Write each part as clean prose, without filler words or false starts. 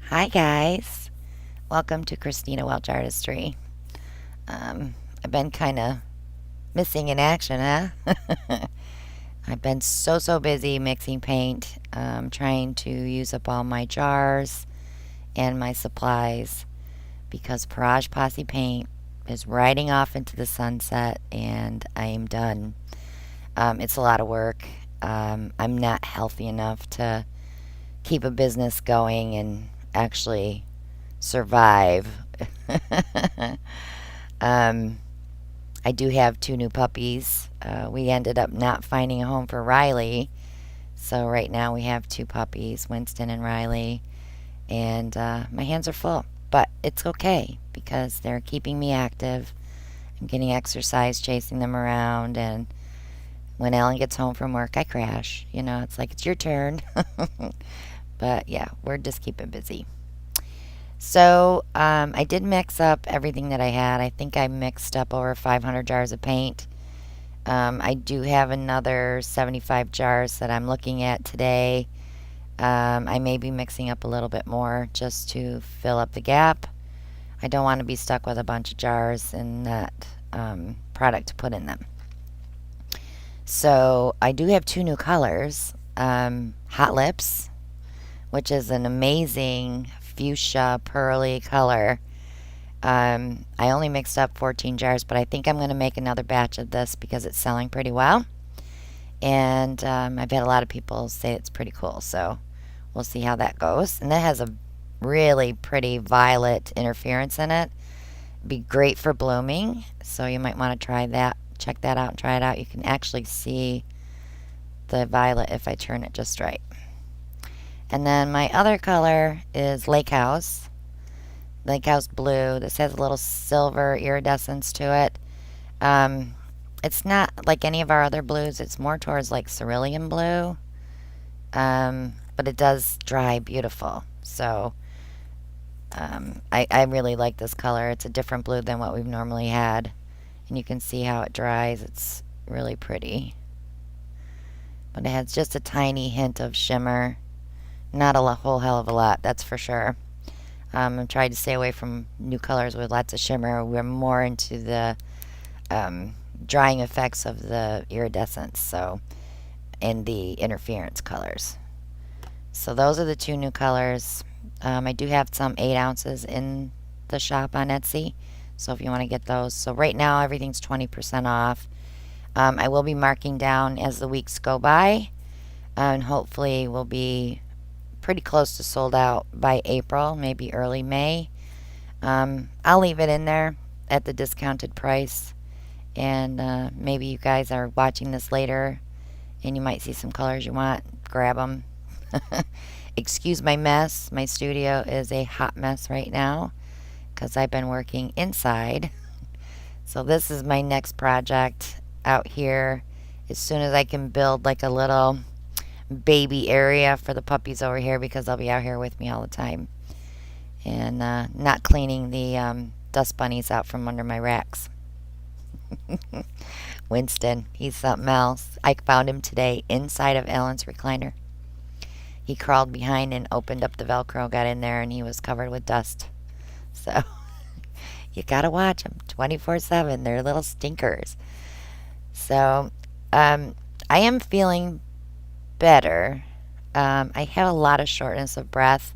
Hi guys, welcome to Christina Welch Artistry. I've been kind of missing in action, huh? I've been so busy mixing paint, trying to use up all my jars and my supplies because Posse paint is riding off into the sunset and I am done. It's a lot of work. I'm not healthy enough to keep a business going and actually survive. um, I do have two new puppies. We ended up not finding a home for Riley. So right now we have two puppies, Winston and Riley. And my hands are full. But it's okay because they're keeping me active. I'm getting exercise chasing them around. And when Ellen gets home from work, I crash. You know, it's like, it's your turn. But yeah, we're just keeping busy. So I did mix up everything that I had. I think I mixed up over 500 jars of paint. I do have another 75 jars that I'm looking at today. I may be mixing up a little bit more just to fill up the gap. I don't want to be stuck with a bunch of jars and not product to put in them. So I do have two new colors. Hot Lips, which is an amazing fuchsia pearly color. I only mixed up 14 jars, but I think I'm going to make another batch of this because it's selling pretty well. And I've had a lot of people say it's pretty cool, so we'll see how that goes. And that has a really pretty violet interference in it. Be great for blooming, so you might want to try that. Check that out and try it out. You can actually see the violet if I turn it just right. And then my other color is Lake House Blue. This has a little silver iridescence to it. It's not like any of our other blues. It's more towards like cerulean blue. But it does dry beautiful. So I really like this color. It's a different blue than what we've normally had. And you can see how it dries. It's really pretty. But it has just a tiny hint of shimmer. Not a whole hell of a lot, that's for sure. I'm trying to stay away from new colors with lots of shimmer. We're more into the drying effects of the iridescence, so, and the interference colors. So those are the two new colors. I do have some 8 ounces in the shop on Etsy, so if you want to get those. So right now everything's 20% off. I will be marking down as the weeks go by, and hopefully we'll be pretty close to sold out by April, maybe early May. I'll leave it in there at the discounted price. And maybe you guys are watching this later and you might see some colors you want. Grab them. Excuse my mess. My studio is a hot mess right now because I've been working inside. So this is my next project out here. As soon as I can build like a little baby area for the puppies over here because they'll be out here with me all the time. And not cleaning the dust bunnies out from under my racks. Winston, he's something else. I found him today inside of Ellen's recliner. He crawled behind and opened up the Velcro, got in there, and he was covered with dust. So you gotta watch them 24/7. They're little stinkers. So I am feeling better. I have a lot of shortness of breath.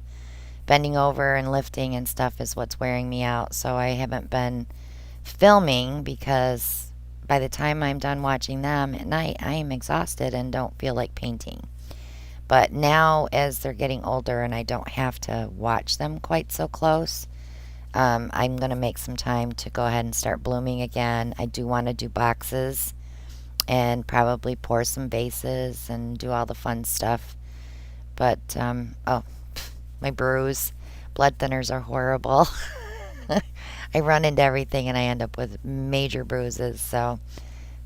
Bending over and lifting and stuff is what's wearing me out. So I haven't been filming because by the time I'm done watching them at night, I am exhausted and don't feel like painting. But now as they're getting older and I don't have to watch them quite so close, I'm going to make some time to go ahead and start blooming again. I do want to do boxes and probably pour some vases and do all the fun stuff. But, oh, my bruise. Blood thinners are horrible. I run into everything and I end up with major bruises. So,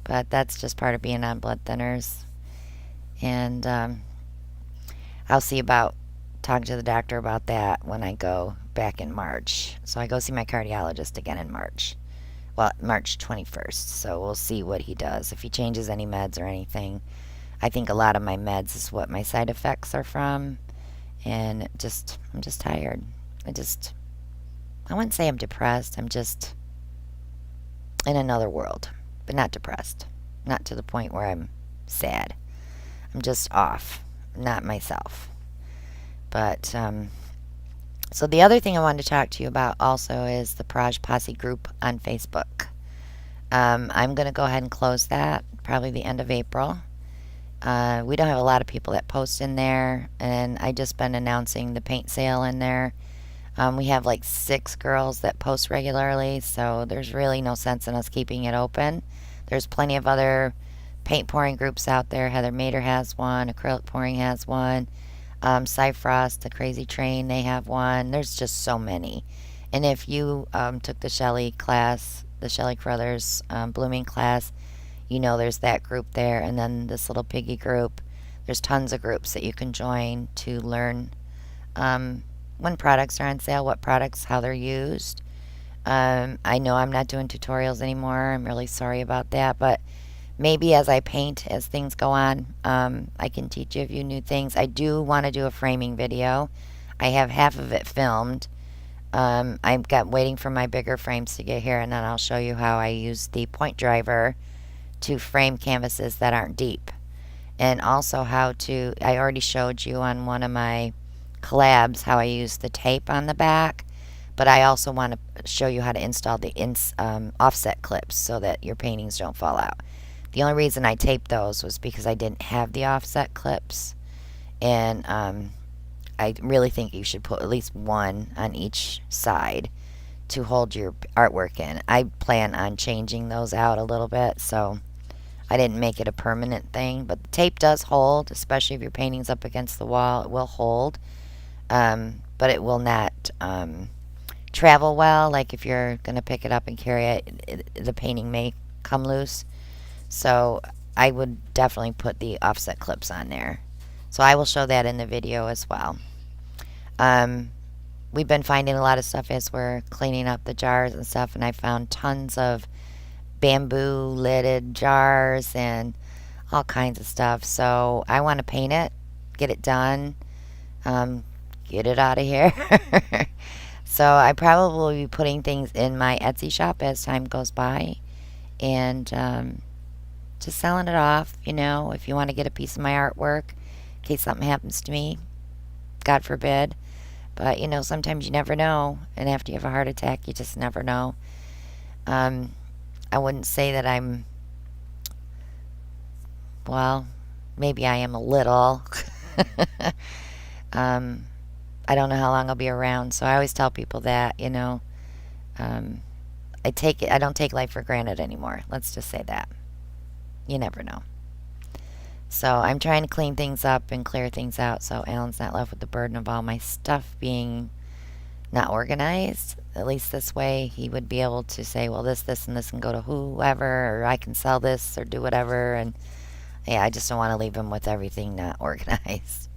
but that's just part of being on blood thinners. And I'll see about talking to the doctor about that when I go back in March. So I go see my cardiologist again in March. Well, March 21st. So we'll see what he does. If he changes any meds or anything. I think a lot of my meds is what my side effects are from. And I'm just tired. I just, I wouldn't say I'm depressed. I'm just in another world, but not depressed. Not to the point where I'm sad. I'm just off, not myself. But, so the other thing I wanted to talk to you about also is the Posse group on Facebook. I'm going to go ahead and close that probably the end of April. We don't have a lot of people that post in there, and I just been announcing the paint sale in there. We have like 6 girls that post regularly, so there's really no sense in us keeping it open. There's plenty of other paint pouring groups out there. Heather Mater has one, acrylic pouring has one, Cyfrost, the Crazy Train, they have one. There's just so many. And if you took the Shelley class, the Shelley Crothers blooming class, you know there's that group there, and then this little piggy group. There's tons of groups that you can join to learn when products are on sale, what products, how they're used. I know I'm not doing tutorials anymore. I'm really sorry about that, but maybe as I paint, as things go on, I can teach you a few new things. I do want to do a framing video. I have half of it filmed. I'm waiting for my bigger frames to get here, and then I'll show you how I use the point driver to frame canvases that aren't deep. And also how to, I already showed you on one of my collabs how I use the tape on the back, but I also want to show you how to install the offset clips so that your paintings don't fall out. The only reason I taped those was because I didn't have the offset clips, and I really think you should put at least one on each side to hold your artwork in. I plan on changing those out a little bit, so I didn't make it a permanent thing, but the tape does hold, especially if your painting's up against the wall. It will hold, but it will not travel well. Like if you're going to pick it up and carry it, the painting may come loose. So I would definitely put the offset clips on there. So I will show that in the video as well. We've been finding a lot of stuff as we're cleaning up the jars and stuff, and I found tons of bamboo lidded jars and all kinds of stuff. So I want to paint it, get it done, get it out of here. So I probably will be putting things in my Etsy shop as time goes by, and just selling it off. You know, if you want to get a piece of my artwork in case something happens to me, God forbid. But you know, sometimes you never know, and after you have a heart attack, you just never know. I wouldn't say that I'm, well, maybe I am a little. I don't know how long I'll be around, so I always tell people that, you know, I don't take life for granted anymore. Let's just say that. You never know. So I'm trying to clean things up and clear things out so Alan's not left with the burden of all my stuff being not organized. At least this way he would be able to say, well, this, and this can go to whoever, or I can sell this or do whatever. And yeah, I just don't want to leave him with everything not organized.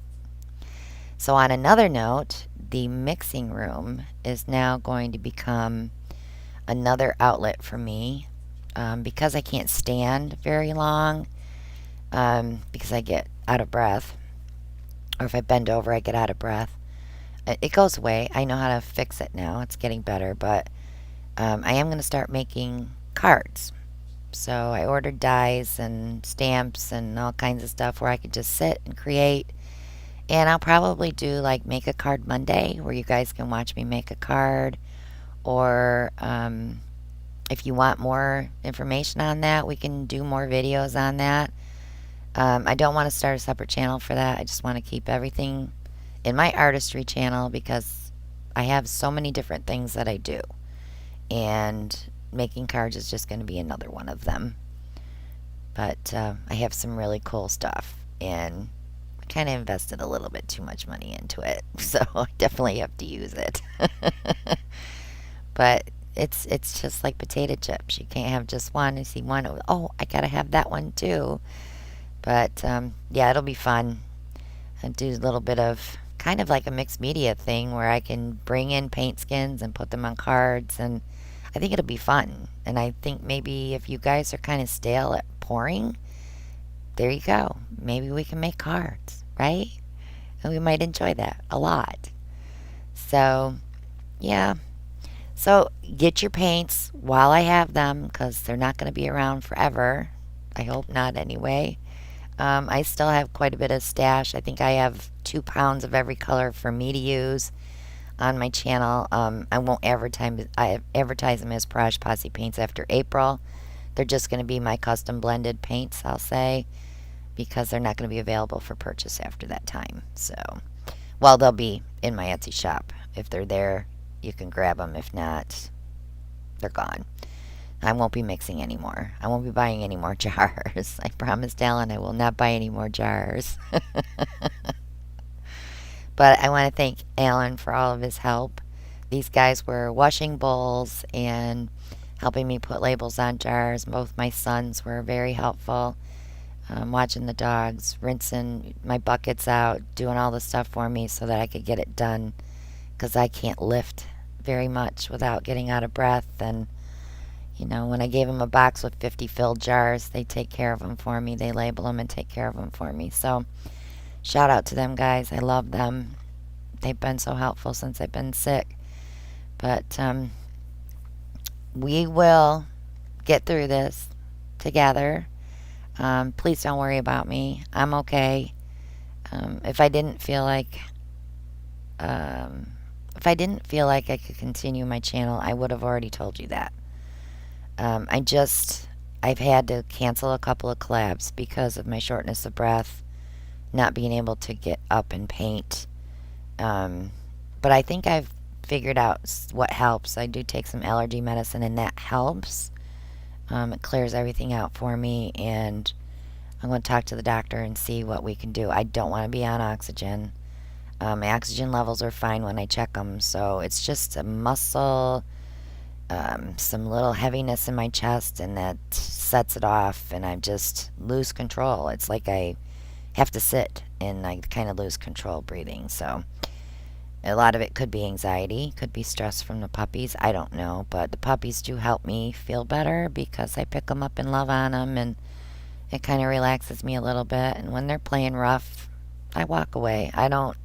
So on another note, the mixing room is now going to become another outlet for me, because I can't stand very long, because I get out of breath, or if I bend over I get out of breath. It goes away. I know how to fix it now. It's getting better, but I am going to start making cards. So I ordered dies and stamps and all kinds of stuff where I could just sit and create. And I'll probably do like Make a Card Monday, where you guys can watch me make a card. Or if you want more information on that, we can do more videos on that. I don't want to start a separate channel for that. I just want to keep everything in my artistry channel because I have so many different things that I do. And making cards is just going to be another one of them. But I have some really cool stuff, and I kind of invested a little bit too much money into it, so I definitely have to use it. But it's just like potato chips. You can't have just one. You see one, oh, I gotta have that one too. But yeah, it'll be fun. I do a little bit of kind of like a mixed media thing where I can bring in paint skins and put them on cards, and I think it'll be fun. And I think maybe if you guys are kind of stale at pouring, there you go. Maybe we can make cards, right? And we might enjoy that a lot. So Yeah. So get your paints while I have them because they're not going to be around forever. I hope not anyway. I still have quite a bit of stash. I think I have 2 pounds of every color for me to use on my channel. I won't advertise them as Posse paints after April. They're just going to be my custom blended paints, I'll say, because they're not going to be available for purchase after that time. So, well, they'll be in my Etsy shop. If they're there, you can grab them. If not, they're gone. I won't be mixing anymore. I won't be buying any more jars. I promised Alan I will not buy any more jars. But I want to thank Alan for all of his help. These guys were washing bowls and helping me put labels on jars. Both my sons were very helpful. Watching the dogs, rinsing my buckets out, doing all the stuff for me so that I could get it done because I can't lift very much without getting out of breath. And, when I gave them a box with 50 filled jars, they take care of them for me. They label them and take care of them for me. So, shout out to them guys. I love them. They've been so helpful since I've been sick. But we will get through this together. Please don't worry about me. I'm okay. If I didn't feel like if I didn't feel like I could continue my channel, I would have already told you that. I've had to cancel a couple of collabs because of my shortness of breath, not being able to get up and paint. But I think I've figured out what helps. I do take some allergy medicine, and that helps. It clears everything out for me, and I'm going to talk to the doctor and see what we can do. I don't want to be on oxygen. My oxygen levels are fine when I check them, so it's just a muscle, some little heaviness in my chest, and that sets it off, and I just lose control. It's like I have to sit, and I kind of lose control breathing. So a lot of it could be anxiety, could be stress from the puppies. I don't know, but the puppies do help me feel better because I pick them up and love on them, and it kind of relaxes me a little bit. And when they're playing rough, I walk away. I don't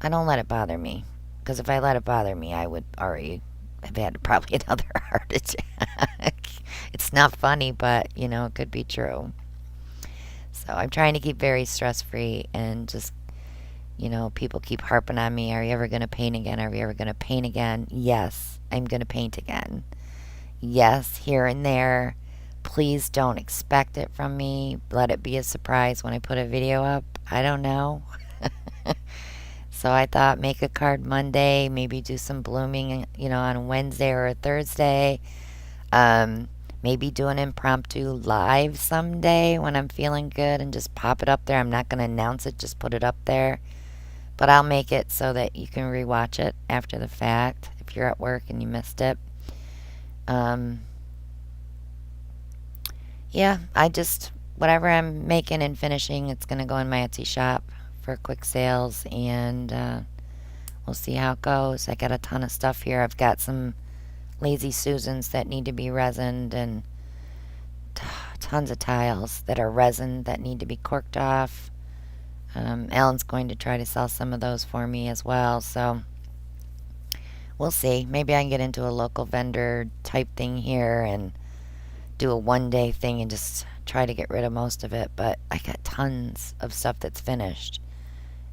let it bother me, because if I let it bother me, I would already have had probably another heart attack. It's not funny, but it could be true. So I'm trying to keep very stress free, and just people keep harping on me. Are you ever going to paint again? Are you ever going to paint again? Yes, I'm going to paint again. Yes, here and there. Please don't expect it from me. Let it be a surprise when I put a video up. I don't know. So I thought make a card Monday, maybe do some blooming, on a Wednesday or a Thursday. Maybe do an impromptu live someday when I'm feeling good and just pop it up there. I'm not going to announce it, just put it up there. But I'll make it so that you can rewatch it after the fact if you're at work and you missed it. Yeah, whatever I'm making and finishing, it's going to go in my Etsy shop for quick sales, and we'll see how it goes. I got a ton of stuff here. I've got some Lazy Susans that need to be resined, and tons of tiles that are resin that need to be corked off. Alan's going to try to sell some of those for me as well, so we'll see. Maybe I can get into a local vendor type thing here and do a one-day thing and just try to get rid of most of it. But I got tons of stuff that's finished,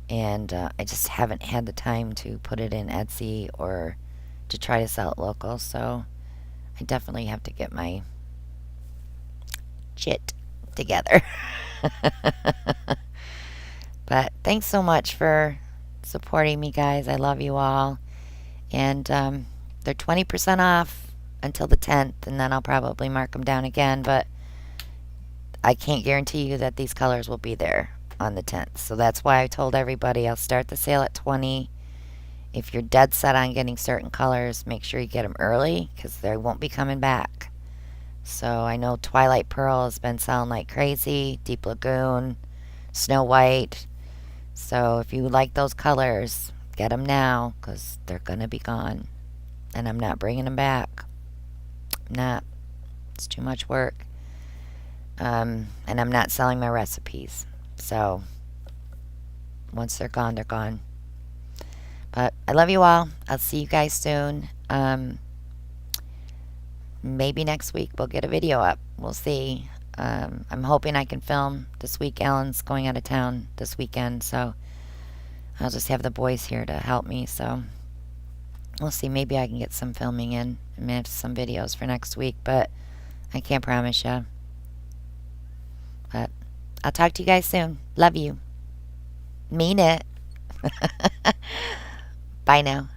and I just haven't had the time to put it in Etsy or to try to sell it local, so I definitely have to get my shit together. But thanks so much for supporting me, guys. I love you all. And they're 20% off until the 10th, and then I'll probably mark them down again. But I can't guarantee you that these colors will be there on the 10th. So that's why I told everybody I'll start the sale at 20. If you're dead set on getting certain colors, make sure you get them early because they won't be coming back. So I know Twilight Pearl has been selling like crazy, Deep Lagoon, Snow White. So if you like those colors, get them now because they're going to be gone. And I'm not bringing them back. I'm not. It's too much work. And I'm not selling my recipes. So once they're gone, they're gone. But I love you all. I'll see you guys soon. Maybe next week we'll get a video up. We'll see. I'm hoping I can film this week. Alan's going out of town this weekend, so I'll just have the boys here to help me. So we'll see. Maybe I can get some filming in and have some videos for next week, but I can't promise you. But I'll talk to you guys soon. Love you. Mean it. Bye now.